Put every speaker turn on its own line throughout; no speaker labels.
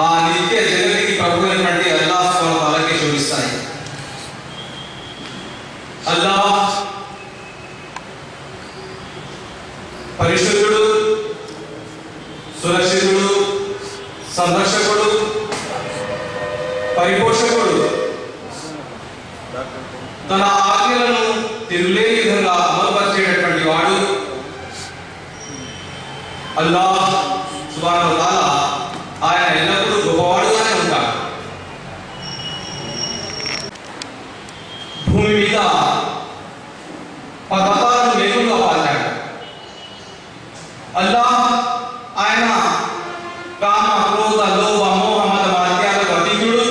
ఆ నిత్య జగతికి ప్రభు అయినటువంటి అల్లాహ్ సుబ్హానహు వ తఆలాకి శోభిస్తాయి. అల్లాహ్ పరిశుద్ధుడు, సురక్షితుడు, సంరక్షకుడు, పరిపోషకుడు, తన ఆజ్ఞలను తిరుగులేని విధంగా అమలుపరిచేటటువంటి వాడు అల్లాహ్ సుబ్హానహు వ తఆలా. ఆయన ఎల్లప్పుడూ గొప్పవాడుగానే ఉంటాడు. భూమి మీద పర్వతాలను వేగంగా పాతాడు. అల్లాహ్ ఆయన కామ, క్రోధ, లోభ, మోహ, మద మాత్యాలకు అతీతుడు.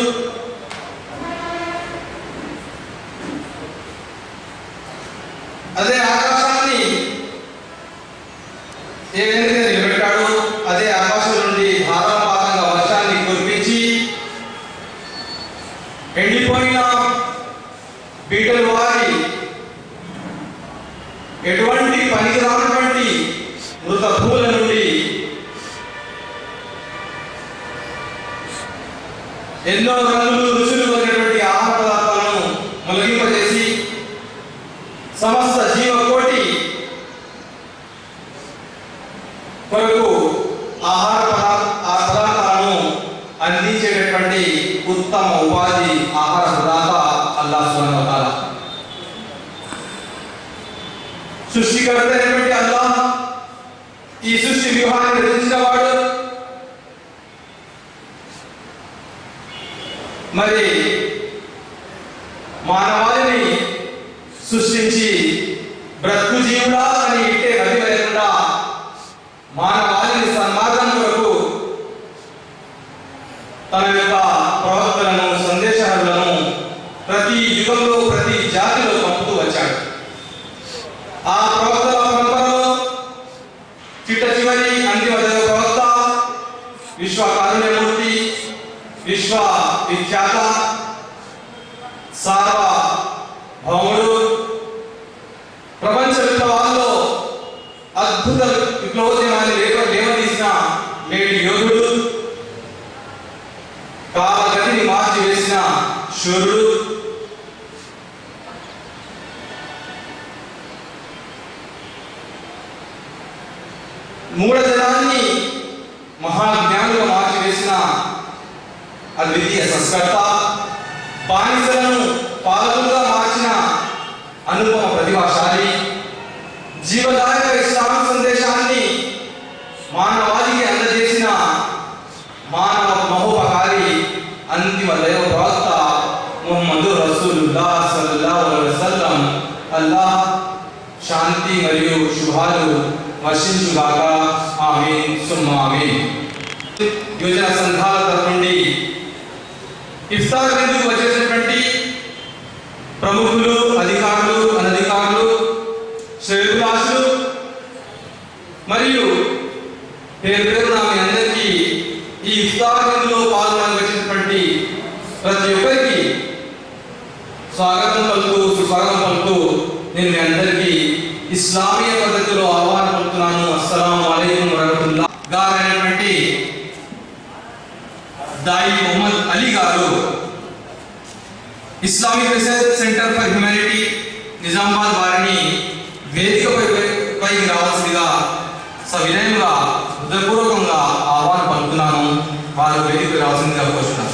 అదే ఆకాశాన్ని ఏ విధంగా నిలబెట్టాడు, అదే ఆకాశం నుండి ధారాపాతంగా వర్షాన్ని కురిపించి ఎండిపోయిన బీటలు వారి ఎటువంటి పనికిరానటువంటి మృత భూముల నుండి ఎన్నో రంగులు రుచులు కలిగినటువంటి ఆహార పదార్థాలను మొలగింపజేసి సమస్త జీవకోటి కొరకు ఆహార పదార్థాలను అందించేటటువంటి ఉత్తమ ఉపాధి ఆహార ప్రదాత అల్లాహ్ సుబ్హానహు వ తఆలా. సృష్టికర్త అయినటువంటి అల్లాహ్ ఈ సృష్టి వ్యూహాన్ని రచించిన వాడు. మరి మానవాళిని సృష్టించి బ్రతుకు జీవుడా అని ఇట్టే గది లేకుండా మానవాళిని సన్మార్గం కొరకు తన యొక్క ప్రవక్తలను, సందేశహరులను ప్రతి యుగంలో ప్రతి జాతిలో పంపుతూ వచ్చాడు. ఆ ప్రవక్తల పరంపరలో చిట్ట చివరి అంతిమ ప్రవక్త, విశ్వ కారుణ్యమూర్తి, విశ్వ విఖ్యాత, సార్వభౌముడు, ప్రపంచ విప్లవాల్లో అద్భుత విప్లవోద్యమాన్ని లేవదీసిన నేటి యోధుడు, కాలగతిని మార్చి వేసిన శూరుడు, మూఢజనాన్ని మహాజ్ఞానులుగా మార్చివేసిన అద్వితీయ సంస్కర్త, బానిసలను పాలకులుగా మార్చిన అనుపమ ప్రతిభాశాలి, జీవదాయక ఇస్లాం సందేశాన్ని మానవాళికి అందజేసిన మానవ మహోపకారి అంతిమ దైవ ప్రవక్త ముహమ్మదు రసూలుల్లాహ్ సల్లల్లాహు అలైహి వసల్లం. అల్లాహ్ శాంతి మరియు శుభాలు వర్షించుగాక. ఆమీన్ సుమ్మా ఆమీన్. యోజన సంఘాల తరఫు నుండి ఇఫ్తార్ విందుకు వచ్చేసినటువంటి ప్రముఖులు, అధికారులు, అనధికారులు, శ్రేయోభిలాషులు మరియు పేరు పేరున మీ అందరికీ ఈ ఇఫ్తార్ విందులో పాల్గొనడానికి వచ్చినటువంటి ప్రతి ఒక్కరికి స్వాగతం పలుకుతూ, సుస్వాగతం పలుకుతూ నేను మీ అందరికీ ఇస్లామీయ పద్ధతిలో ఆహ్వానం పలుకుతున్నాను. అస్సలాము అలైకుం వరహమతుల్లాహ్. గారైనటువంటి దాయి మొహమ్మద్ అలీ గారు Islamic research centre for humanity Nizamabad వారిని వేదికపైకి రావాల్సిందిగా సవినయంగా హృదయపూర్వకంగా ఆహ్వానం పలుకుతున్నాను. వారు వేదికపై రావాల్సిందిగా కోరుతున్నాను.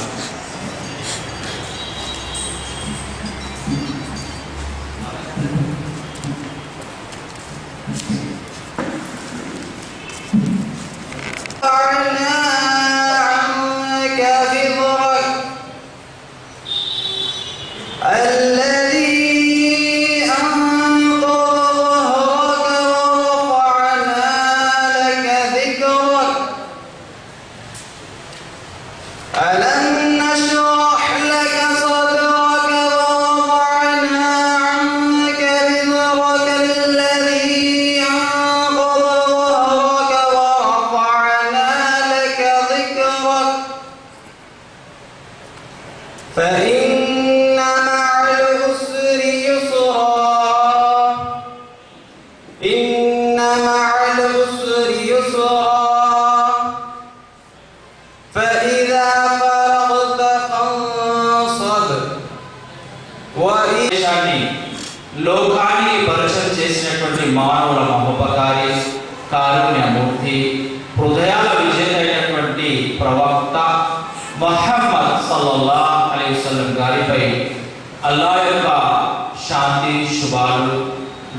فإذا చేసినటువంటి మానవుల మహోపకారి, కారుణ్యమూర్తి, హృదయాల విజేత అయినటువంటి ప్రవక్త ముహమ్మద్ సల్లల్లాహు అలైహి వసల్లం గారిపై అల్లాహ్ యొక్క శాంతి శుభాలు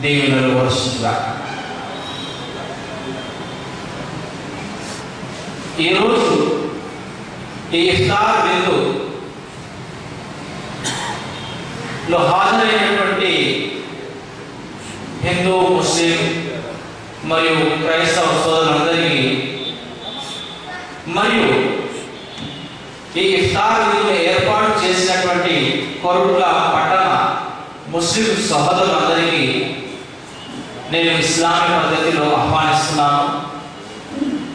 దీవెనలు వర్షించుగాక. ఈరోజు ఈ ఇఫ్తార్ విందులో హాజరైనటువంటి హిందూ, ముస్లిం మరియు క్రైస్తవ సోదరులందరికీ మరియు ఈ ఇఫ్తార్ విందును ఏర్పాటు చేసినటువంటి కొరుట్ల పట్టణ ముస్లిం సహోదరులందరికీ నేను ఇస్లామిక్ పద్ధతిలో ఆహ్వానిస్తున్నాను.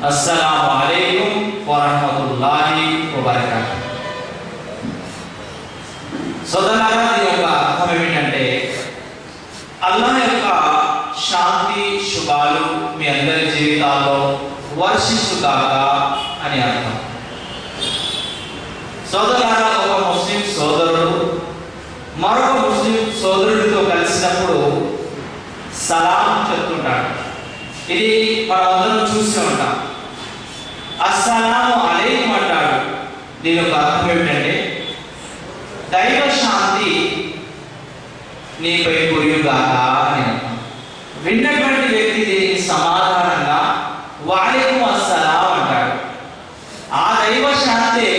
అస్సలాము అలైకుం వరహ్మతుల్లాహి వబరకాతుహు. సోదరులారా, దీని యొక్క అర్థం ఏమిటంటే అల్లాహ్ యొక్క శాంతి శుభాలు మీ అందరి జీవితాల్లో వర్షించుగాక అని అర్థం. సోదరులారా, ఒక ముస్లిం సోదరుడు మరొక ముస్లిం సోదరుడితో కలిసినప్పుడు సలాం చెప్తుంటాడు. ఇది మనమందరం చూసి ఉంటాం. అస్సలాము అలైకుం అంటాడు. దీని యొక్క అర్థం ఏమిటంటే దైవ శాంతి నీపై కురియుగాక అని అర్థం. విన్నటువంటి వ్యక్తి దీనికి సమాధానంగా వాలైకుం అస్సలాం అంటాడు. ఆ దైవ శాంతి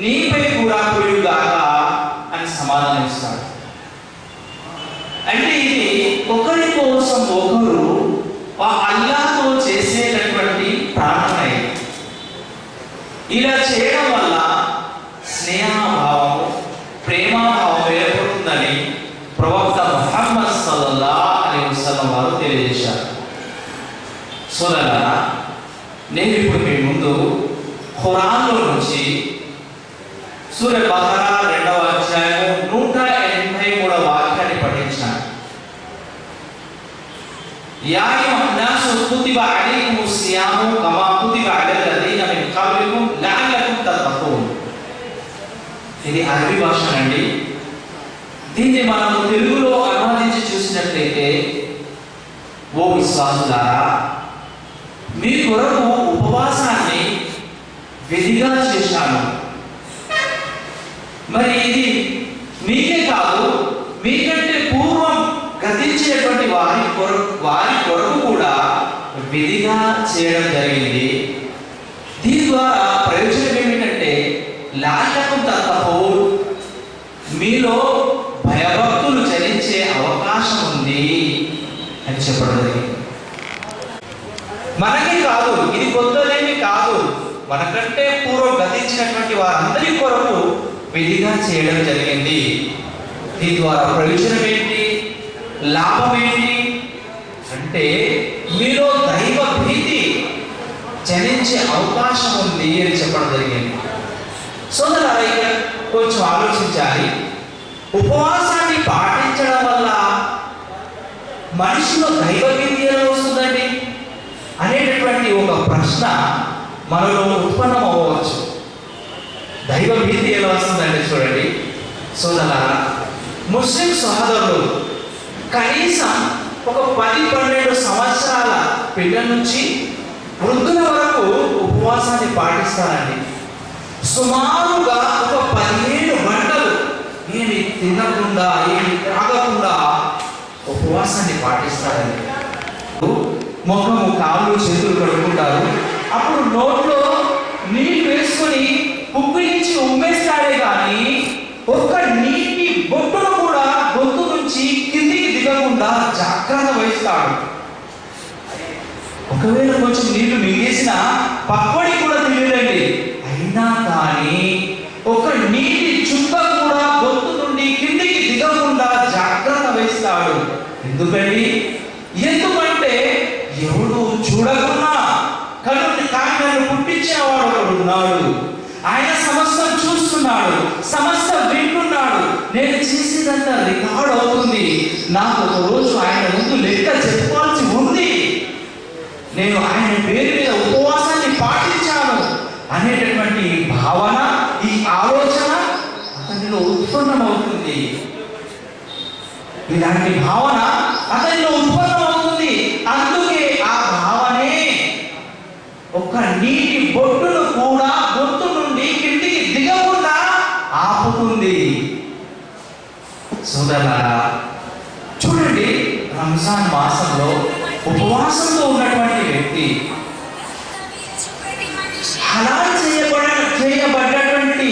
నీపై కూడా కురియుగాక అని సమాధానం ఇస్తాడు. అంటే ఇది ఒకరి కోసం ఒకరు అల్లాహ్తో చేసేటటువంటి ప్రార్థన. ఇలా చేయడం వల్ల స్నేహభావము, ప్రేమాభావం ఏర్పడుతుందని ప్రవక్త ముహమ్మద్ సల్లల్లాహు అలైహి వసల్లం వారు తెలియజేశారు. సోదరులారా, నేను ఇప్పుడు మీ ముందు ఖురాన్లో నుంచి సూరా బకరా 2వ అధ్యాయం 183వ వాక్యాన్ని పఠించాను. యా అయ్యుహన్నాసు కుతిబ అలైకుముస్ సియాము కమా కుతిబ అలల్ లదీన మిన్ ఖబ్లికుం లఅల్లకుం తత్తఖూన్. ఇది అరబీ భాష అండి. దీన్ని మనం తెలుగులో అనువదించి చూసినట్లయితే, ఓ విశ్వాసులారా, మీ కొరకు ఉపవాసాన్ని విధిగా చేశాను. మరి ఇది మీకే కాదు, మీకంటే పూర్వం గతించినటువంటి వారి కొరకు కూడా విధిగా చేయడం జరిగింది. దీని ద్వారా ప్రయోజనం ఏమిటంటే లఅల్లకుం తత్తఖూన్, మీలో భయభక్తులు చలించే అవకాశం ఉంది అని చెప్పడం జరిగింది. మనకి కాదు, ఇది కొత్తదేమి కాదు, మనకంటే పూర్వం గతించినటువంటి వారందరి కొరకు విధిగా చేయడం జరిగింది. దీని ద్వారా ప్రయోజనం ఏంటి, లాభం ఏంటి అంటే మీలో దైవ భీతి జనించే అవకాశం ఉంది అని చెప్పడం జరిగింది. సోదరులారా, ఇక్కడ కొంచెం ఆలోచించాలి. ఉపవాసాన్ని పాటించడం వల్ల మనిషిలో దైవ భీతి ఎలా వస్తుందండి అనేటటువంటి ఒక ప్రశ్న మనలో ఉత్పన్నం అవ్వవచ్చు. దైవ భీతి ఎలా వస్తుందండి? చూడండి సోదరులారా, ముస్లిం సహోదరులు కనీసం ఒక 10-12 సంవత్సరాల పిల్లల నుంచి వృద్ధుల వరకు ఉపవాసాన్ని పాటిస్తారండి. సుమారుగా ఒక 17 గంటలు ఏమి తినకుండా, ఏమి తాగకుండా ఉపవాసాన్ని పాటిస్తారండి. ముఖము, కాళ్ళు, చేతులు కడుక్కుంటారు. అప్పుడు నోట్లో నీళ్ళు వేసుకొని పుక్కిలించి ఉమ్మేస్తాడే కానీ ఒక్క నీటి బొట్టును కూడా గొంతు నుంచి కిందికి దిగకుండా జాగ్రత్త వహిస్తాడు. ఒకవేళ కొంచెం నీళ్లు మింగేసిన పక్కడి కూడా తెలియదండి. అయినా కానీ ఒక నీటి చుక్క కూడా గొంతు నుండి కిందికి దిగకుండా జాగ్రత్త వహిస్తాడు. ఎందుకంటే ఎవడు చూడకున్నా నన్ను పుట్టించిన వాడు ఒకడు ఉన్నాడు. ఆయన సమస్తం చూస్తున్నాడు, సమస్తం వింటున్నాడు. నేను చేసేదంతా రికార్డ్ అవుతుంది. నాకు ఒక రోజు ఆయన ముందు లెక్క చెప్పుకోవాల్సి ఉంది. నేను ఆయన పేరు మీద ఉపవాసాన్ని పాటించాను అనేటటువంటి భావన, ఈ ఆలోచన అతనిలో ఉత్పన్నమవుతుంది. ఇలాంటి భావన అతనిలో ఉత్పన్నమవుతుంది. రంజాన్ మాసంలో ఉపవాసంతో ఉన్నటువంటి వ్యక్తి హలాల్ చేయబడ్డటువంటి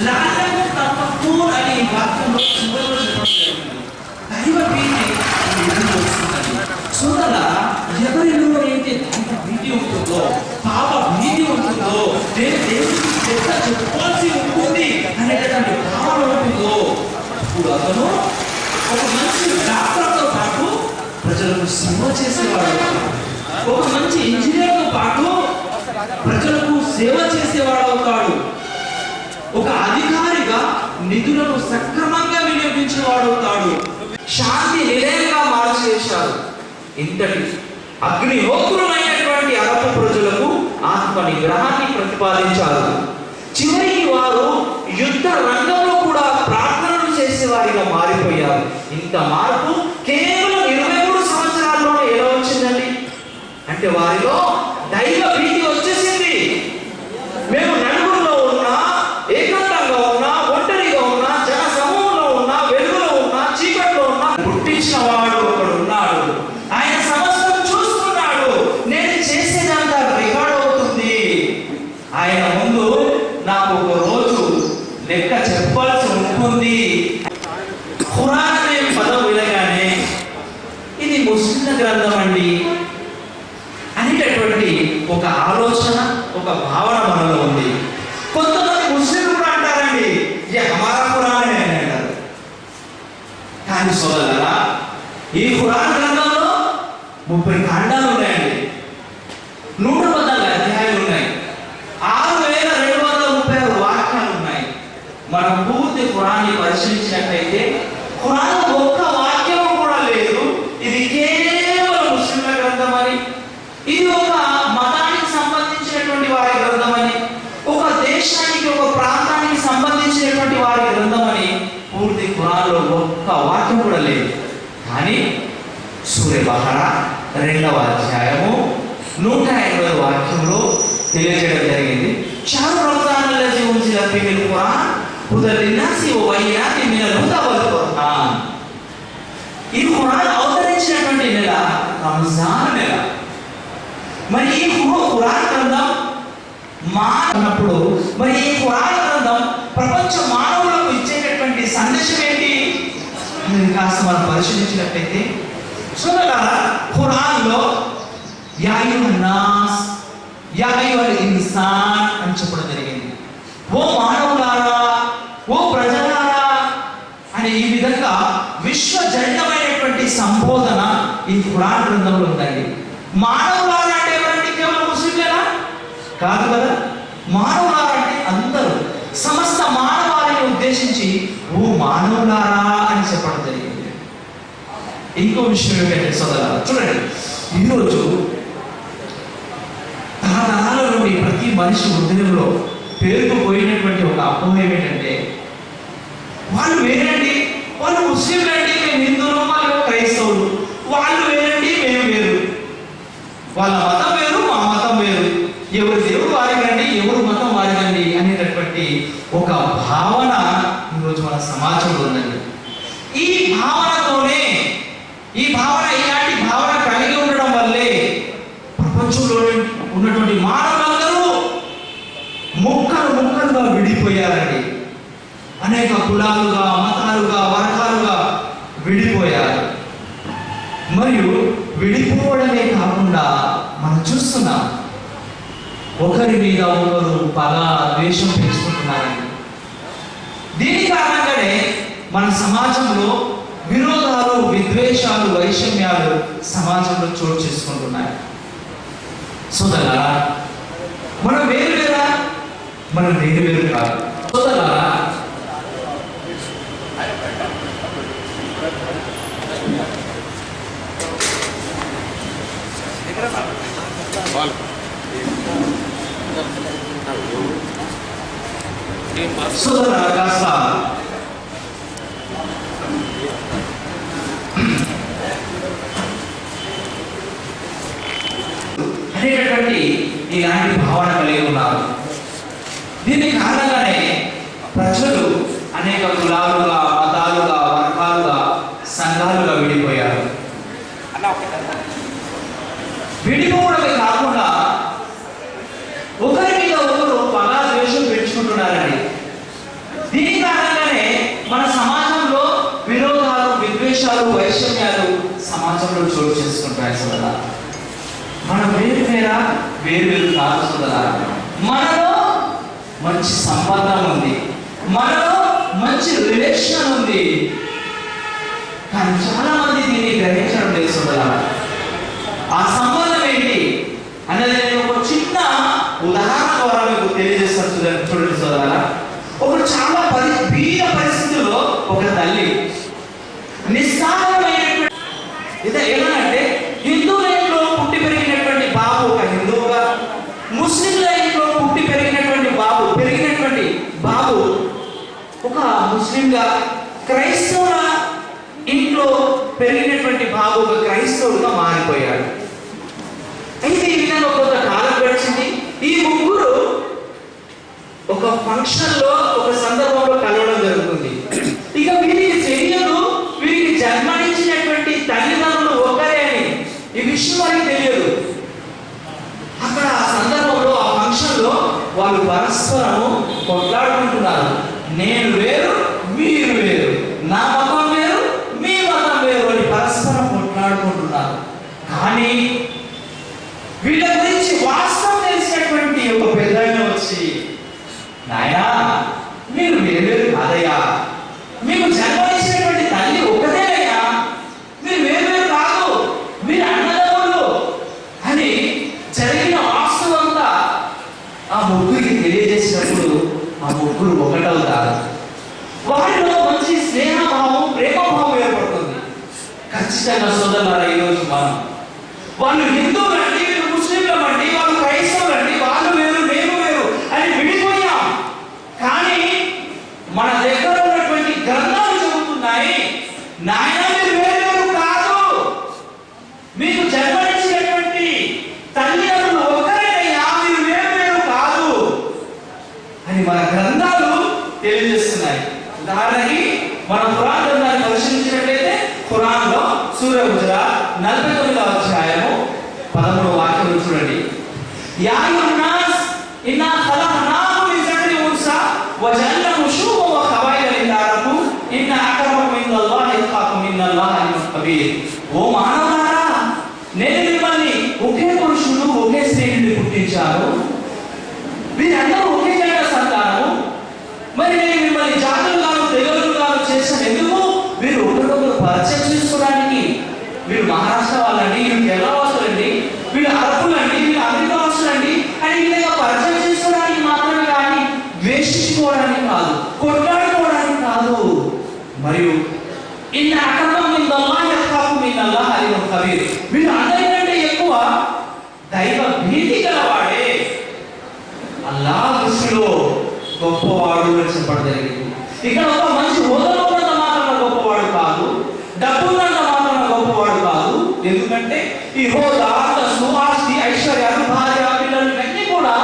లాలకు తప్పకు అనే వాక్యంలో చివరిలో చెప్పబడింది. దైవ భీతి చూడాల ఎవరిలో అయితే దైవ భీతి ఉంటుందో, పాప భీతి ఉంటుందో, నేను దేవుడికి ఎంత చెప్పుకోవాల్సి ఉంటుంది అనేటటువంటి భావన ఉంటుందో, ఇప్పుడు అతను ఒక మంచి డాక్టర్తో పాటు ప్రజలకు సేవ చేసేవాడు, ఒక మంచి ఇంజనీర్తో పాటు ప్రజలకు సేవ చేసేవాడు అవుతాడు, ఒక అధికారిగా నిధులను సక్రమంగా వినియోగించేవాడు అవుతాడు, శాంతి నిలయంగా మార్చేశాడు. ఇంతటి అగ్నిహోత్రులైనటువంటి అరబ్ ప్రజలకు ఆత్మ నిగ్రహాన్ని ప్రతిపాదించారు. చివరికి వారు యుద్ధ రంగంలో కూడా ప్రార్థనలు చేసేవారిగా మారిపోయారు. ఇంత మార్పు కేవలం 23 సంవత్సరాల్లోనే ఎలా వచ్చిందండి అంటే వారిలో దైవ భీతి వచ్చేసింది. మేము నలుగురిలో ఉన్నా, ఏకాంతంగా ఉన్నా, ఒంటరిగా ఉన్నా, జన సమూహంలో ఉన్నా, వెలుగులో ఉన్నా, చీకట్లో ఉన్నా, పుట్టించిన వాడు ఒకడు ఉన్నాడు. ఆయన సమస్తం చూస్తున్నాడు. నేను చేసేదంతా రికార్డ్ అవుతుంది. ఆయన ముందు నాకు ఒక రోజు లెక్క చెప్పాల్సి ఉంటుంది. ఖురాన్ అనే పదం వినగానే ఇది ముస్లింల గ్రంథం అండి అనేటటువంటి ఒక ఆలోచన, ఒక భావన మనలో ఉంది. కొంతమంది ముస్లింలు కూడా అంటారండి ఇది హమారా ఖురాన్ అని అంటారు. కానీ సోదరులారా, ఈ ఖురాన్ గ్రంథంలో 30 ఖండాలు ఉన్నాయండి, 114 అధ్యాయాలు ఉన్నాయి, 6236 వాక్యాలు ఉన్నాయి. మనం పూర్తి ఖురాన్ని పరిశీలించినట్లయితే ఖురాన్ ఒక్క వాక్యం కూడా లేదు ఇది కేవలం ముస్లింల గ్రంథం అని, ఇది ఒక మతానికి సంబంధించినటువంటి వారి గ్రంథం అని, ఒక దేశానికి ఒక ప్రాంతానికి సంబంధించినటువంటి వారి గ్రంథం అని పూర్తి ఖురాన్లో ఒక్క వాక్యం కూడా లేదు. కానీ సూరే బహరా 2వ అధ్యాయము 180వ వాక్యంలో తెలియజేయడం జరిగింది. షహరు రంజాన్ అల్లజీ ఉంజిల ఫీహిల్ ఖురాన్ హుదల్ లిన్నాసి వ బయ్యినాతిన్ మినల్ హుదా వల్ ఖురాన్. ఈ ఖురాన్ అవతరించినటువంటి నెల రంజాన్ నెల. మరి ఈ ఖురాన్ గ్రంథం మానప్పుడు మరి ఈ ఖురాన్ గ్రంథం ప్రపంచ మానవులకు ఇచ్చేటటువంటి సందేశం ఏంటి కాస్త మనం పరిశీలించినట్లయితే చూడాలా, ఖురాన్లో యా అయ్యుహన్ నాస్, యా అయ్యుహల్ ఇన్సాన్ అని చెప్పడం జరిగింది. ఓ మానవులారా, ఓ ప్రజలారా అని ఈ విధంగా విశ్వజనీయమైనటువంటి సంబోధన ఈ ఖురాన్ గ్రంథంలో ఉందండి. మానవులారా అంటే ఎవరంటే కేవలం ముస్లింలేనా? కాదు కదా. మానవులారా అంటే అందరూ, సమస్త మానవాళిని ఉద్దేశించి ఓ మానవులారా అని చెప్పడం జరిగింది. ఇంకో విషయం ఏంటంటే సోదరులారా, చూడండి, ఈరోజు తరతరాల నుండి ప్రతి మనిషి హృదయంలో పేరుకుపోయినటువంటి ఒక అపోహ ఏమిటంటే వాళ్ళు వేరండి, వాళ్ళు ముస్లింలండి, మేము హిందువులు, వాళ్ళు క్రైస్తవులు, వాళ్ళు వేరండి, మేము వేరు, వాళ్ళ మతం వేరు, మా మతం వేరు, ఎవరి దేవుడు వారికండి, ఎవరు మతం వారికండి అనేటటువంటి ఒక భావన ఈరోజు మన సమాజంలో ఉందండి. ఈ భావనతోనే, ఈ భావన ఇలాంటి భావన కలిగి ఉండడం వల్లే ప్రపంచంలో ఉన్నటువంటి మానవులందరూ ముక్కలుగా విడిపోయారండి. అనేక కులాలుగా, మతాలుగా, వర్గాలుగా విడిపోయారు. మరియు విడిపోవడమే కాకుండా మనం చూస్తున్నాం ఒకరి మీద ఒకరు పగ, ద్వేషం పెంచుకుంటున్నారండి. దీని కారణంగానే మన సమాజంలో విరోధాలు, విద్వేషాలు, వైషమ్యాలు సమాజంలో చోటు చేసుకుంటున్నాయి. సోదరులారా, మనం వేరువేరా? మనం వేరు కాదు. సోదరులారా, సోదరులారా, కాస్త అనేటటువంటి ఇలాంటి భావన కలిగి ఉన్నారు. దీని కారణంగానే ప్రజలు అనేక కులాలుగా, మతాలుగా, వర్గాలుగా, సంఘాలుగా విడిపోయారు. విడిపోవడమే కాకుండా ఒకరి మీద ఒకరు పగా ద్వేషం పెంచుకుంటున్నారండి. దీని కారణంగానే మన సమాజంలో విరోధాలు, విద్వేషాలు, వైషమ్యాలు సమాజంలో చోటు చేసుకుంటాయి. సోదరా, మనం వేరు కాదు సోదరా. మనలో మంచి సంబంధం ఉంది, మనలో మంచి రిలేషన్ ఉంది, కానీ చాలా మంది దీన్ని గ్రహించడం లేదు సోదరా. ఆ సంబంధం ఏంటి అనేది నేను ఒక చిన్న ఉదాహరణ ద్వారా మీకు తెలియజేస్తాను. చూడండి సోదరా, ఒకడు చాలా బీద పరిస్థితుల్లో ఒక తల్లి నిస్సారమైనటువంటి ఏమనంటే హిందూ లైన్లో పుట్టి పెరిగినటువంటి బాబు ఒక హిందువుగా, ముస్లిం లైన్లో పుట్టి పెరిగినటువంటి బాబు ఒక ముస్లింగా, క్రైస్తవుల ఇంట్లో పెరిగినటువంటి బాబు ఒక క్రైస్తవుడుగా మారిపోయాడు. అయితే ఈ విధంగా కొంత కాలం గడిచింది. ఈ ముగ్గురు ఒక ఫంక్షన్ లో, ఒక సందర్భంలో కలవడం జరుగుతుంది. ఇక వీరికి తెలియదు, వీరికి జన్మనిచ్చినటువంటి తల్లిదండ్రులు ఒకరే అని ఈ విషయం వారికి తెలియదు. అక్కడ ఆ సందర్భంలో, ఆ ఫంక్షన్ లో వాళ్ళు పరస్పరము కొట్లాడుకుంటున్నారు. నేను వేరు, మీరు వేరు, నా మతం వేరు, మీ మతం వేరు అని పరస్పరం కొట్లాడుకుంటున్నారు. కానీ వీళ్ళ గురించి వాస్తవం తెలిసినటువంటి ఒక పెద్దాయన వచ్చి, నాయనా మీరు వేరు కాదయ్యా, మీకు జన్మనిచ్చినటువంటి తల్లి ఒకటేనయ్యా, మీరు వేరు కాదు, మీరు అన్నదమ్ములు అని జరిగిన వాస్తవం అంతా ఆ ముగ్గురికి తెలియజేసినప్పుడు ఆ ముగ్గురు ఒకటవుతారు. వారిలో మంచి స్నేహభావం, ప్రేమభావం ఏర్పడుతుంది. ఖచ్చితంగా సోదరులారా, ఈరోజు వాళ్ళు హిందువులండి, వీళ్ళు ముస్లింలమండి, వాళ్ళు క్రైస్తవులండి, వాళ్ళు వేరు, మేము వేరు అని విడిపోయాం. కానీ మన దగ్గర ఉన్నటువంటి గ్రంథాలు చెబుతున్నాయి, నాయన మీరు వేరు కాదు, మీకు జన్మనిచ్చినటువంటి తల్లిదండ్రులు ఒకరేనయ్యా, మీరు వేరు కాదు అని మన గ్రంథాలు తెలియజేస్తున్నాయి. ఉదాహరణకి మనం ఖురాన్ గ్రంథాన్ని పరిశీలించినట్లయితే ఖురాన్లో సూర హుజరాత్ 49వ అధ్యాయము 13వ వాక్యం చూడండి. యా అయ్యున్నాస్ ఇన్నా ఖలఖనాకుం మిన్ జకరిన్ ఉన్సా వజఅల్నాకుం షుబహం వ ఖవాయిల లితారఫు ఇన్న అక్రమకుం ఇందల్లాహి అత్ఖాకుం ఇన్నల్లాహ అలీమున్ ఖబీర్. ఓ మానవులారా, నేను మిమ్మల్ని ఒకే పురుషుడు, ఒకే స్త్రీ నుండి పుట్టించాను, వీరందరూ ఒకే జంట సంతానము. మరి నేను మిమ్మల్ని జాతులుగాను, తెగలుగాను చేశాను ఎందుకు? మీరు ఒకరికొకరు పరిచయం చేసుకోవడానికి. వీళ్ళు మహారాష్ట్ర వాళ్ళండి, వీళ్ళు కేరళ వాసులండి, వీళ్ళు అరబ్బులండి, వీళ్ళు అమెరికా వాసులండి అని ఈ విధంగా పరిచయం చేసుకోవడానికి మాత్రమే, కానీ ద్వేషించుకోవడానికి కాదు, కొట్లాడుకోవడానికి కాదు. మరియు ఇన్న అక్రమం ఇందల్లాహి అత్ఖాకుం ఇన్నల్లాహ అలీమున్ ఖబీర్. వీళ్ళు అందరికంటే ఎక్కువ దైవ భీతి గలవాడే, అల్లాహ్ దృష్టిలో గొప్పవాడు అని చెప్పడం జరిగింది. ఇక్కడ ఒక మంచి హోదాలో ఉన్నంత మాత్రాన గొప్పవాడు కాదు, డబ్బు ఉన్నంత మాత్రాన గొప్పవాడు కాదు. ఎందుకంటే ఈ హోదా, ఆస్తి, ఐశ్వర్యాలు, భార్య, పిల్లలు ఇవన్నీ కూడా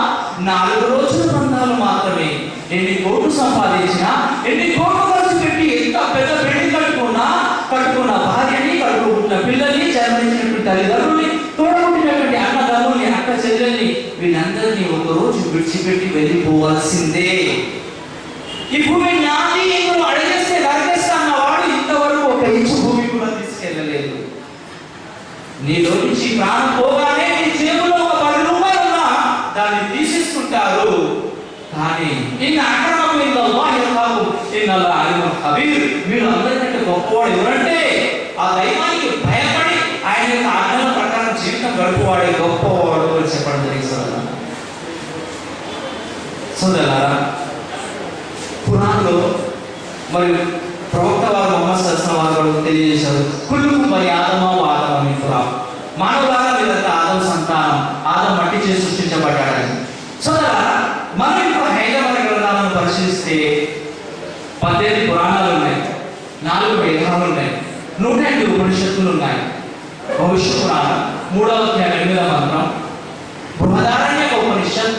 4 రోజుల బంధాలు మాత్రమే. ఎన్ని కోట్లు సంపాదించినా, ఎన్ని కోట్లు ఖర్చు పెట్టి ఎంత పెద్ద బిల్డింగ్ కట్టుకున్న భార్యని, కట్టుకుంటున్న పిల్లల్ని, జన్మనిచ్చినటువంటి తల్లిదండ్రుల్ని, తోడబుట్టినటువంటి అన్నదమ్ముల్ని, అక్క చెల్లెల్ని, వీళ్ళందరినీ ఒక రోజు విడిచిపెట్టి వెళ్ళిపోవాల్సిందే. ఈ భూమి నాది, నువ్వు అడిగేస్తే నరికేస్తా అన్నవాడు ఇంతవరకు ఒక ఇంచు భూమి కూడా తీసుకెళ్ళలేదు. నీలో నుంచి ప్రాణం పోగానే నీ జేబులో ఒక 10 రూపాయలు ఉన్నా దాన్ని తీసేసుకుంటారు. కానీ ఇన్న అక్రమం ఇందల్లాహి అత్ఖాకుం ఇన్నల్లాహ అలీమున్ ఖబీర్. మీరు అందరికంటే గొప్పవాడు ఎవరంటే ఆ దైవానికి భయపడి ఆయన యొక్క ఆజ్ఞల ప్రకారం జీవితం గడుపువాడే గొప్పవాడు అని చెప్పడం జరిగింది. సోదరులారా, ఖురాన్లో మరియు ప్రవక్త వారు ముహమ్మద్ సల్లల్లాహు అలైహి వసల్లం తెలియజేశారు, కుల్లుకుం బనీ ఆదమ వ ఆదమ మిన్ తురాబ్. మానవులారా, మీరంతా ఆదం సంతానం, ఆదం మట్టి చేసి సృష్టించబడ్డాడని. సోదరులారా, మనం ఇప్పుడు హైదరాబాద్ గ్రంథాలను పరిశీలిస్తే 18 పురాణాలు ఉన్నాయి, 4 వేదాలు ఉన్నాయి, 108 ఉపనిషత్తులు ఉన్నాయి. భవిష్య పురాణం 3వ అధ్యాయం 8వ మంత్రం, బృహదారణ్యక ఉపనిషత్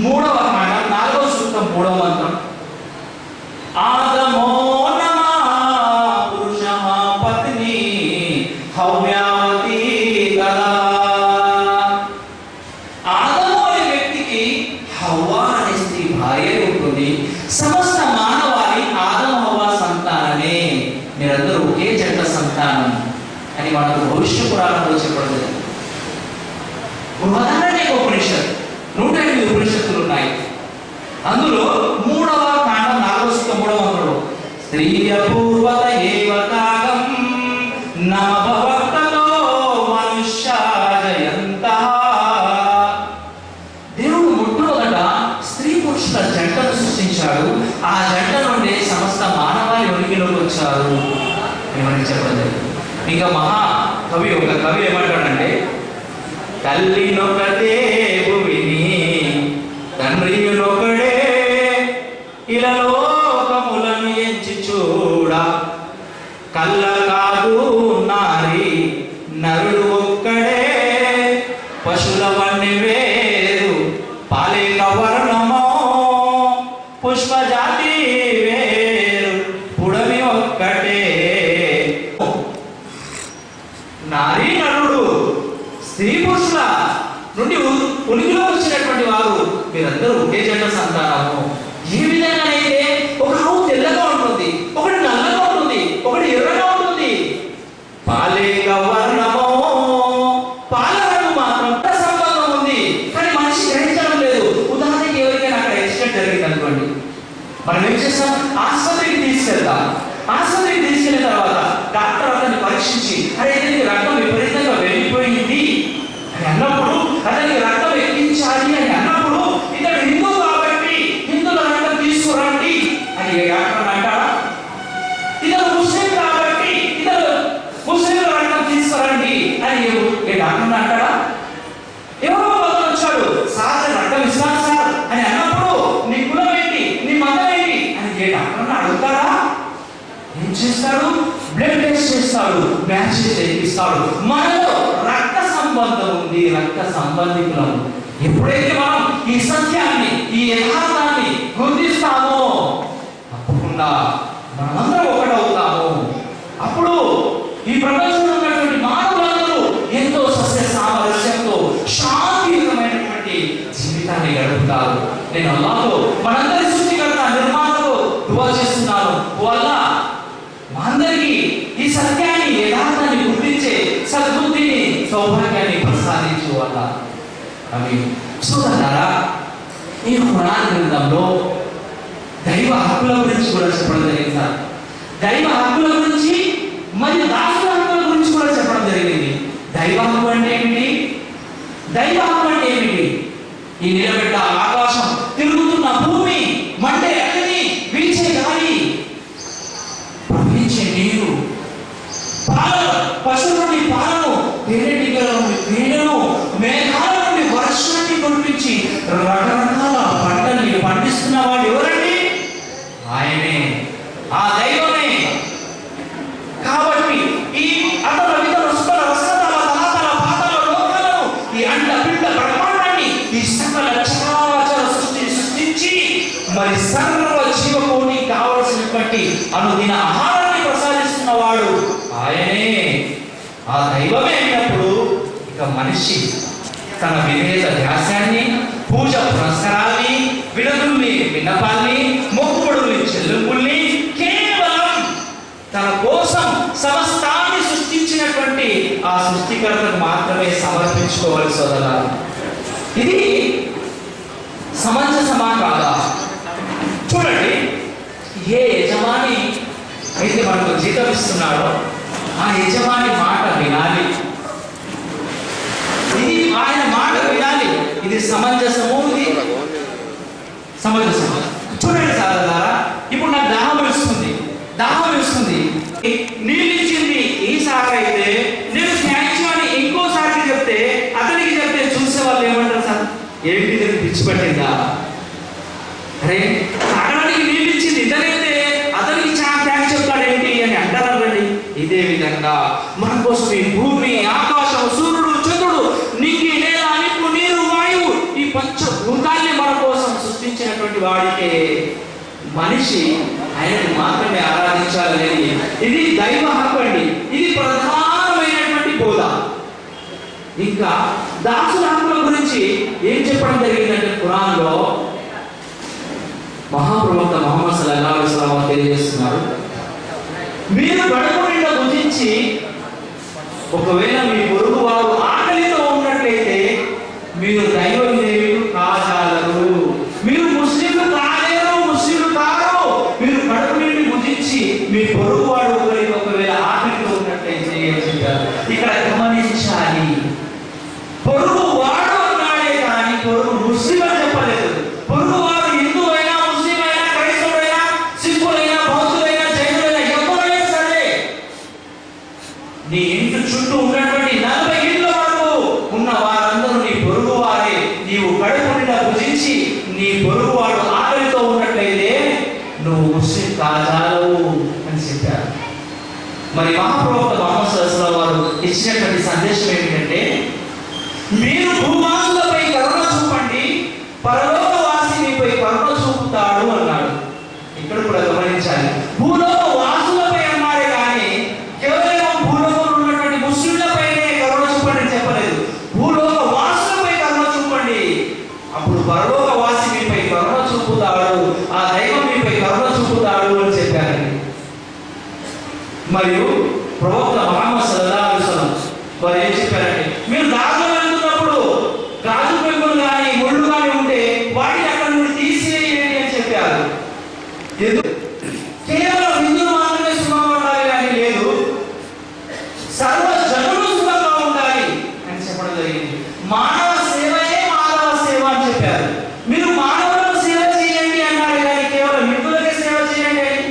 3వ కాండం 4వ సూక్తం 3వ మంత్రం, ఇక ఒక కవి ఏమంటాడంటే, తల్లినొకటే భువిని తండ్రియునొకడే ఇలా లోకములను ఎంచి చూడ, కళ్ళ కాదు నారి నరుడు ఒక్కడే, పశుల వన్ని వేరు పాలేక వర్ణమో, పుష్పజాతి వేరు పుడమి ఒక్కటే. నారీ నరుడు స్త్రీ పురుషుల నుండి ఉనికిలో వచ్చినటువంటి వారు మీరందరూ ఒకే జన్మ సంతానము. ఏ విధంగానైతే ఒక ఆవు తెల్లగా ఉంటుంది, ఒకటి నల్లగా ఉంటుంది, ఒకటి ఎర్రగా ఉంటుంది. పాలేక వర్ణమో, పాల రంగు మాత్రం సంబంధం ఉంది, కానీ మనిషి గ్రహించడం లేదు. ఉదాహరణకి ఎవరికైనా అక్కడ యాక్సిడెంట్ జరిగింది అనుకోండి, మనం ఏం చేస్తాం? ఆసుపత్రికి తీసుకెళ్తాం. ఆసుపత్రికి తీసుకెళ్ళిన తర్వాత డాక్టర్ అతన్ని పరీక్షించి, అరే ఇతనికి రక్తం విపరీతంగా వెళ్ళిపోయింది అని అన్నప్పుడు, అతనికి రక్తం ఎక్కించాలి అని అన్నప్పుడు, ఇతడు హిందూ కాబట్టి హిందువుల రక్తం తీసుకురండి అని ఏ డాక్టర్ అంటారా? ఇతడు ముస్లిం కాబట్టి ఇతడు ముస్లింల రక్తం తీసుకురండి అని ఏ డాక్టర్ అంటారా? ఎవరో ఒకరు వచ్చాడు, సార్ రక్తం ఇస్తాను సార్ అని అన్నప్పుడు, నీ కులం ఏంటి, నీ మతం ఏంటి అని ఏ డాక్టర్ అడుగుతారా? ఏం చేస్తాడు? బ్లడ్ టెస్ట్ చేస్తాడు, మ్యాచ్ చేయిస్తాడు. మనలో రక్త సంబంధం ఉంది, రక్త సంబంధికులం. ఎప్పుడైతే మనం ఈ సత్యాన్ని, ఈ యథార్థాన్ని గుర్తిస్తామో తప్పకుండా మనమందరం ఒకటవుతాము. అప్పుడు ఈ ప్రపంచంలో ఉన్నటువంటి మానవులందరూ ఎంతో సస్య సామరస్యంతో శాంతియుతమైనటువంటి జీవితాన్ని గడుపుతారు. నేను అల్లాహ్తో, మనందరి సృష్టికర్త నిర్మాతతో దువా చేస్తున్నాను, వల్ల అందరికీ ఈ సత్యాన్ని, యథార్థాన్ని గుర్తించే సద్బుద్ధిని, సౌభాగ్యాన్ని ప్రసాదించు వల్ల. అవి చూడన్నారా, ఈ ఖురాన్ గ్రంథంలో దైవ హక్కుల గురించి కూడా చెప్పడం జరిగింది సార్. దైవ హక్కుల గురించి మరియు దాసుల హక్కుల గురించి కూడా చెప్పడం జరిగింది. దైవ హక్కు అంటే ఏమిటి? దైవ హక్కు అంటే ఏమిటి? ఈ నిలబెట్ట ఆకాశం, తిరుగుతున్న భూమి, మండే అగ్ని, వీచే గాలి, ప్రవహించే నీరు, పశువుల నుండి పాలను, తేనెటీగల నుండి తేనెను, మేఘాల నుండి వర్షాన్ని కురిపించి రకరకాల పంటల్ని పండిస్తున్న వాడు ఎవరండి? ఆయనే, ఆ దైవమే. కాబట్టి ఈ అతల విధుల సుఖల రసతల తలాతల పాతల లోకాలను, ఈ అండ పిండ బ్రహ్మాండాన్ని, ఈ సకల చరాచర సృష్టిని సృష్టించి మరి సర్వ జీవకోటికి కావలసినటువంటి అనుదిన ఆహారాన్ని ప్రసాదిస్తున్న వాడు ఆయనే, ఆ దైవమే అయినప్పుడు ఇక మనిషి తన విధేయత ధ్యాసాన్ని, పూజ పురస్కారాన్ని, వినతుల్ని విన్నపాల్ని, మొక్కుబడుల్ని చెల్లింపుల్ని కేవలం తన కోసం సమస్తాన్ని సృష్టించినటువంటి ఆ సృష్టికర్తకు మాత్రమే సమర్పించుకోవాలి సోదరులారా. ఇది సమంజసమా కాదా? చూడండి, ఏ యజమాని అయితే మనకు జీతం ఇస్తున్నాడో ఆ యజమాని మాట వినాలి, ఇది ఆయన మాట వినాలి. ఇది సమంజసము, ఇది సమంజసము. చూడండి సోదరులారా, ఇప్పుడు నాకు దాహం వేస్తుంది, నీళ్ళు ఇచ్చింది ఈసారి అయితే నేను థ్యాంక్స్ అని ఇంకోసారికి చెప్తే, అతనికి చెప్తే చూసే వాళ్ళు ఏమంటారు? సార్ ఏంటి ఇది పిచ్చి పట్టిందా? అరే తాగడానికి నీళ్ళు ఇచ్చింది ఇతనైతే అతనికి చాలా థ్యాంక్స్ చెప్తాడు ఏంటి అని అంటారండి. ఇదే విధంగా మన కోసం ఈ భూమి, ఆకాశం, సూర్యుడు, చంద్రుడు, నింగి, నేల, నిప్పు, నీరు, వాయువు, ఈ పంచభూతాల్ని మన కోసం సృష్టించినటువంటి వాడికే మనిషి ఆయనను మాత్రమే ఆరాధించాలనేది ఇది దైవ హక్కు అండి. ఇది ప్రధానమైనటువంటి బోధ. ఇంకా దాసుల హక్కుల గురించి ఏం చెప్పడం జరిగిందంటే, ఖురాన్లో మహాప్రవక్త ముహమ్మద్ సల్లల్లాహు అలైహి వసల్లం తెలియజేస్తున్నారు, మీరు కడుపు నిండా భుజించి ఒకవేళ మీ పొరుగు వారు ఆకలితో ఉన్నట్లయితే మీరు దైవదేవులు కాజాలరు. మీరు ముస్లింలు కాలేరు, ముస్లింలు కారు. మీరు కడుపు నిండి భుజించి మీ పొరుగు వాడు ఒకవేళ ఆకలితో ఉన్నట్లయితే ఇక్కడ గమనించాలి, పొరుగు వాడు అన్నాడే కానీ పొరుగు ముస్లిం అని చెప్పలేదు. పొరుగు వాడు హిందూ అయినా, ముస్లిం అయినా, క్రైస్తవుడైనా, సిక్కులైనా, బౌద్ధులైనా, జైనులైనా ఎవరైనా సరే, నీ జరిగింది. మానవ సేవయే మానవ సేవ అని చెప్పారు. మీరు మానవులకు సేవ చేయండి అన్నారు కానీ కేవలం హిందువులకే సేవ చేయండి అని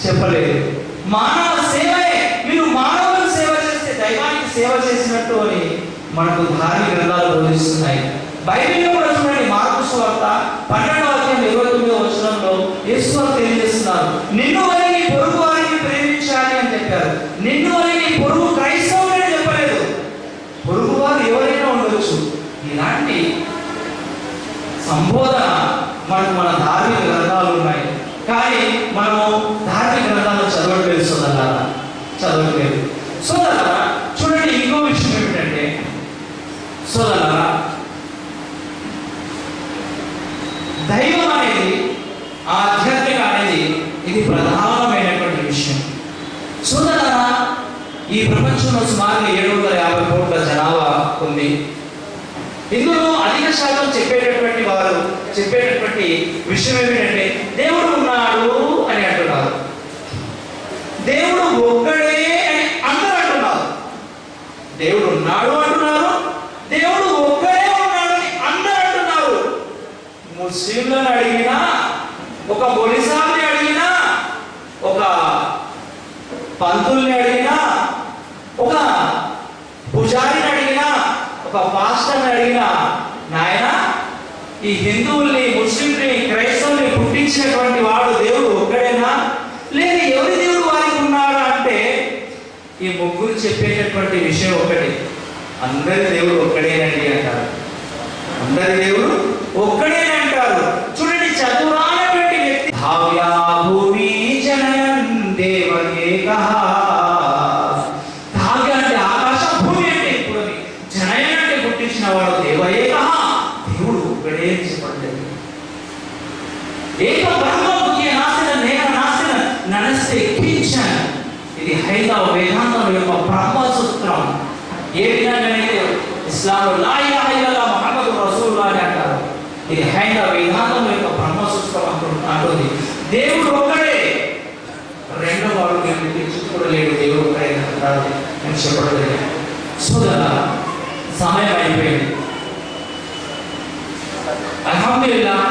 చెప్పలేదు. మానవ సేవయే, మీరు మానవులకు సేవ చేస్తే దైవానికి సేవ చేసినట్టు అని మనకు ధార్మిక గ్రంథాలు బోధిస్తున్నాయి. బైబిల్లో కూడా చూడండి, మార్కు సువార్త 12:29 యేసు వారు తెలియజేస్తున్నారు, నిన్ను వలె నీ పొరుగు వారిని ప్రేమించాలి అని చెప్పారు. నిన్ను వలె నీ పొరుగు క్రైస్తవుని చెప్పలేదు. పొరుగు వారు ఎవరైనా ఉండొచ్చు. ఇలాంటి సంబోధన మనకు మన ధార్మిక గ్రంథాలు ఉన్నాయి, కానీ మనము ధార్మిక గ్రంథాలను చదవట్లేదు సోదరులారా, చదవట్లేదు. సోదరులారా చూడండి, ఇంకో విషయం ఏమిటంటే సోదరులారా, దైవం అనేది, ఆధ్యాత్మిక అనేది ఇది ప్రధానమైనటువంటి విషయం. సోదరులారా, ఈ ప్రపంచంలో సుమారుగా 750 కోట్ల జనాభా ఉంది. ఇందులో అధిక శాతం చెప్పేటటువంటి విషయం ఏమిటంటే దేవుడు ఉన్నాడు అని అంటున్నారు. దేవుడు ఒక్కడే అని అందరూ అంటున్నారు. దేవుడు ఉన్నాడు అంటున్నారు, దేవుడు ఒక్కడే ఉన్నాడు అని అందరూ అంటున్నారు. ముస్లింలను అడిగినా, ఒక బొలిసాన్ని అడిగినా, ఒక పంతుల్ని అడిగినా, ఒక పూజారిని అడిగినా, ఒక పాస్టర్ని అడిగినా, నాయన ఈ హిందువుల్ని, ముస్లింని, క్రైస్తవుల్ని పుట్టించినటువంటి వాడు దేవుడు ఒక్కడేనా, లేదా ఎవరి దేవుడు వారికి ఉన్నాడు అంటే ఈ ముగ్గురు చెప్పేటటువంటి విషయం ఒకటి, అందరి దేవుడు ఒక్కడేనండి అంటారు. అందరి దేవుడు ఒక్కడేనే అంటారు. చూడండి, చదువురానటువంటి వ్యక్తి భావ్యా భూమి జనయన్ దేవ ఏకః, భావ్య అంటే ఆకాశం, భూమి అంటే ఇప్పుడు జనయన్ అంటే పుట్టించిన వాడు దేవ ఏకః, దేవుడు ఒక్కడే చెప్పట్లేదు. ఏక బ్రహ్మముఖ్య నాశన నేన నాశన ననస్తే కించన్, ఇది హైందవ వేదాంతం యొక్క బ్రహ్మసూత్రం. ఏ విధంగానైతే ఇస్లాంలో లా ఇలాహ ఇల్లల్లాహ్ ముహమ్మదుర్ రసూలుల్లాహ్ అని అంటారు, ఇది హైందవ వేదాంతం యొక్క బ్రహ్మసూత్రం అంటుంది. దేవుడు ఒక్కడే, రెండో వాడు తెచ్చుకోలేడు, దేవుడు ఒక్కడే అని చెప్పలేదు. సోదరులారా, సమయం అయిపోయింది. అల్హమ్దులిల్లాహ్,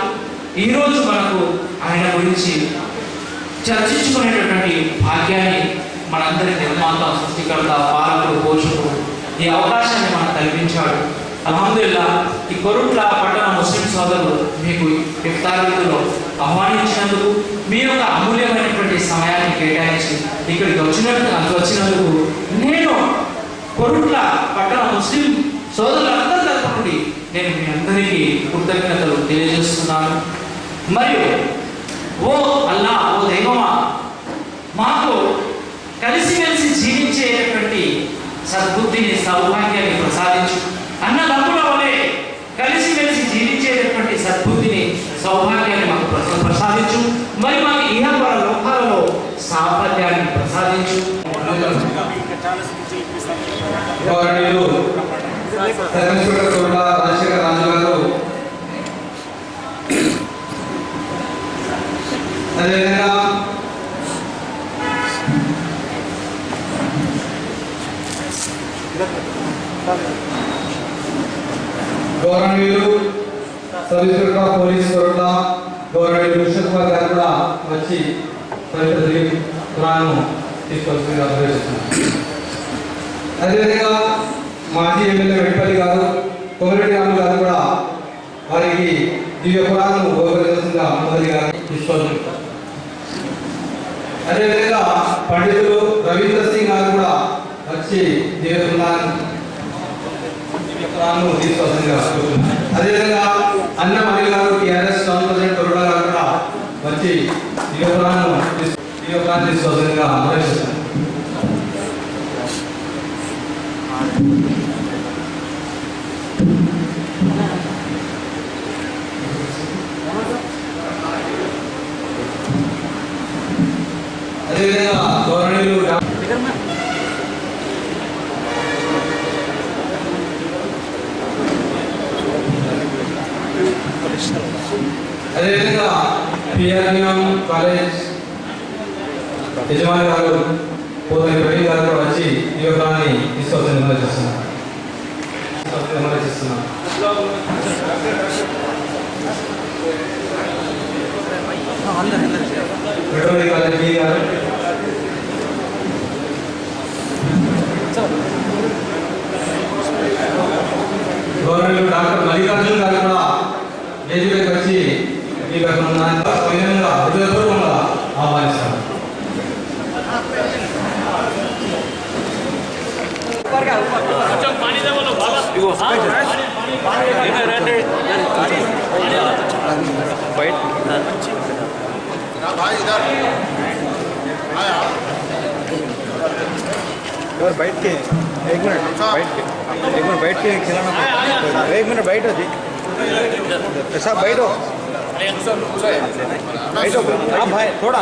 ఈరోజు మనకు ఆయన గురించి చర్చించుకునేటటువంటి భాగ్యాన్ని మనందరి నిర్మాత, సృష్టికర్త, పాలకుడు, పోషకుడు ఈ అవకాశాన్ని మనకు కల్పించాడు. అల్హమ్దులిల్లాహ్, ఈ కొరుట్ల పట్టణ ముస్లిం సోదరులు మీకు ఇఫ్తార్ విందులో ఆహ్వానించినందుకు, మీ యొక్క అమూల్యమైనటువంటి సమయాన్ని కేటాయించి ఇక్కడికి వచ్చినందుకు నేను కొరుట్ల పట్టణ ముస్లిం సోదరులందరి తరపు నుండి నేను మీ అందరికీ కృతజ్ఞతలు తెలియజేస్తున్నాను. మరియు ఓ అల్లా, ఓ దైవమా, మాకు కలిసిమెలిసి జీవించేటటువంటి సద్బుద్ధిని, సౌభాగ్యాన్ని ప్రసాదించు. అన్నదమ్ముల వలె కలిసిమెలిసి జీవించేటటువంటి సద్బుద్ధిని, సౌభాగ్యాన్ని మాకు ప్రసాదించు. మరి మాకు ఇహపర లోకాలలో సాఫల్యాన్ని ప్రసాదించు.
రాజశేఖర రాజు గారు, అదేవిధంగా గౌరవనీయులు సర్వీసుల పోలీసు కొరట గౌరవనీయులు ముషరఫ్ గారు కూడా వచ్చి పవిత్ర ఖురాన్ను తీసుకొచ్చి అభినందిస్తున్నాను. అదేవిధంగా మాజీ ఎమ్మెల్యే వెంపల్లి గారు, కోమరెడ్డి రాము గారు కూడా వారికి దివ్య ఖురాన్ను బహుకరించాల్సిందిగా మోదీ గారు తీసుకొచ్చారు. అదేవిధంగా పండితులు రవీంద్ర సింగ్ గారు కూడా వచ్చి దివ్య ఖురాన్ను తీసుకోవాల్సిందిగా కోరుతున్నాను. అదేవిధంగా అన్న అనిల్ గారు, టీఆర్ఎస్ టౌన్ ప్రెసిడెంట్ కొరుడా గారు కూడా వచ్చి దివ్య ఖురాన్ను తీసుకోవాల్సిందిగా ఆలోచిస్తున్నాను. అదేవిధంగా గౌరవనీయులు అదేవిధంగా పిఆర్ఎం కాలేజ్ యజమాని గారు పోతని ప్రవీణ్ గారు కూడా వచ్చి ఈ యోగాన్ని తీసుకోవాల్సిన నిర్ణయం చేస్తున్నారు. నిర్వహిస్తున్నాం. వెటర్నరీ కాలేజ్ బి గారు, గవర్నమెంట్ డాక్టర్ మల్లికార్జున్ గారు కూడా వేదికకి వచ్చి ఈ విధంగా హృదయపూర్వకంగా ఆహ్వానిస్తాను.
बैठ के एक मिनट बैठ के खिलाना, एक मिनट बैठो जी साहब, बैठो बैठो आप भाई थोड़ा,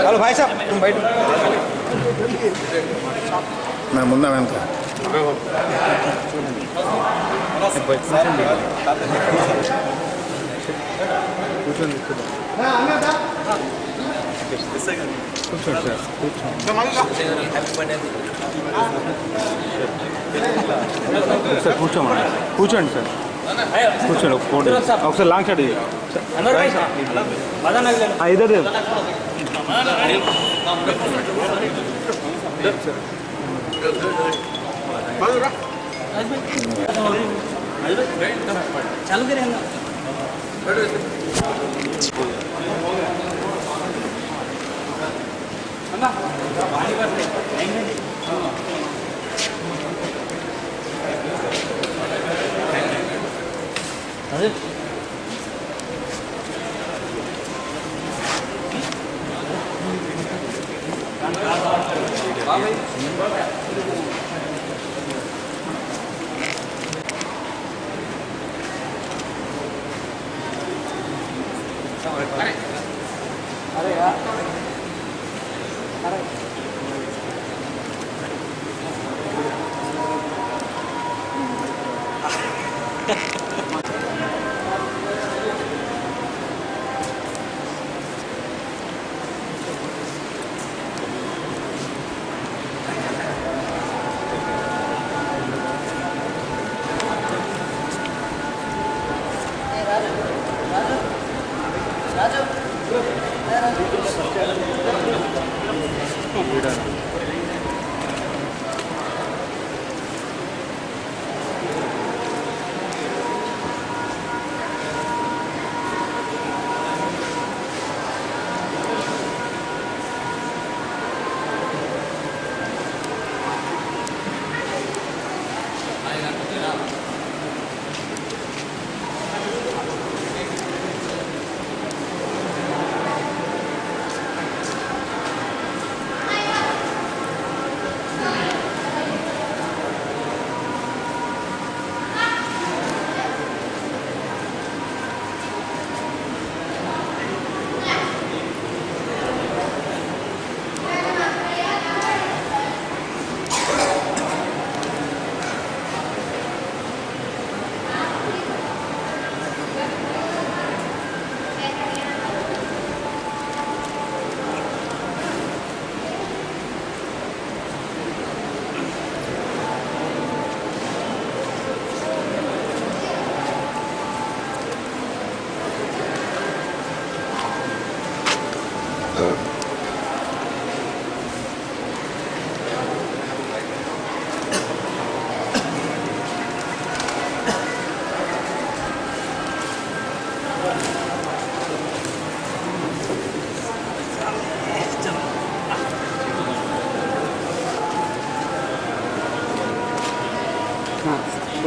हेलो भाई साहब तुम बैठो, मैं मुन्ना मैम का సార్ కూర్చోమని, కూర్చోండి సార్, కూర్చోండి ఒక ఫోటో ఒకసారి లాంగ్ షాట్ ఇది ఇదే
चालू करें ना अरे यार अरे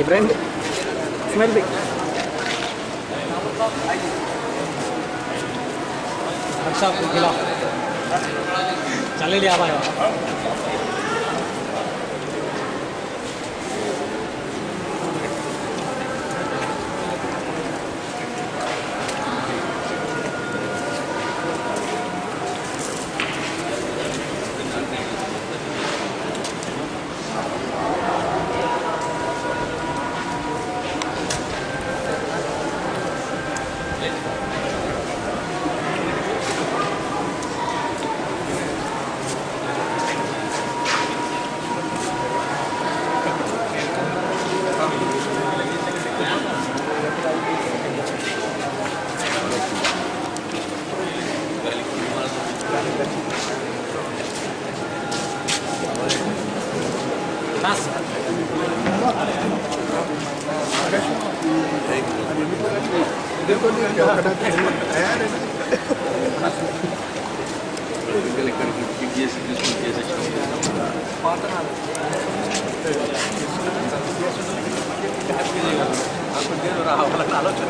इब्राहिम स्मेल भी
अच्छा खिला चले लिया भाई
ఆలోచన